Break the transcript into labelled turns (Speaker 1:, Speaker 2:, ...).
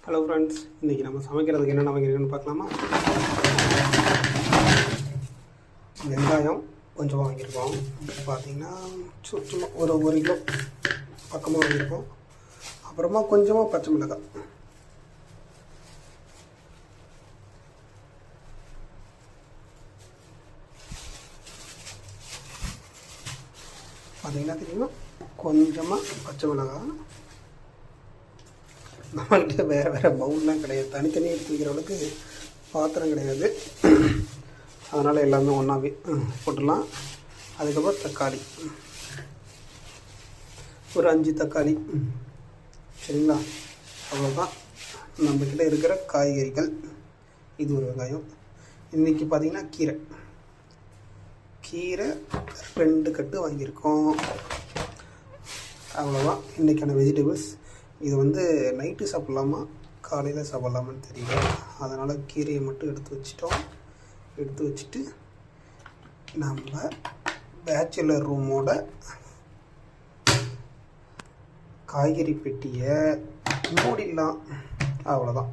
Speaker 1: Hello friends, இன்றைக்கி நம்ம சமைக்கிறதுக்கு என்னென்ன வாங்கியிருக்குன்னு பார்க்கலாமா? வெங்காயம் கொஞ்சமாக வாங்கியிருக்கோம். பார்த்திங்கன்னா சும்மா ஒரு கிலோ பக்கமாக வாங்கியிருக்கோம். அப்புறமா கொஞ்சமாக பச்சை மிளகாய், பார்த்திங்கன்னா தெரியுமா, கொஞ்சமாக பச்சை மிளகாய். நம்மள்கிட்ட வேறு பவுல்லாம் கிடையாது, தனித்தனி எடுத்து வைக்கிற அளவுக்கு பாத்திரம் கிடையாது. அதனால் எல்லாமே ஒன்றாவே போட்டுடலாம். அதுக்கப்புறம் தக்காளி, ஒரு 5 தக்காளி, சரிங்களா? அவ்வளோதான் நம்மக்கிட்ட இருக்கிற காய்கறிகள். இது ஒரு வெங்காயம். இன்றைக்கி பார்த்திங்கன்னா கீரை 2 கட்டு வாங்கியிருக்கோம். அவ்வளோதான் இன்றைக்கான வெஜிடபிள்ஸ். இது நைட்டு சாப்பிட்லாமா காலையில் சாப்பிட்லாமான்னு தெரியல, அதனால் கீரையை மட்டும் எடுத்து வச்சுட்டு நம்ம பேச்சுலர் ரூமோட காய்கறி பெட்டியை மூடிடலாம். அவ்வளோதான்.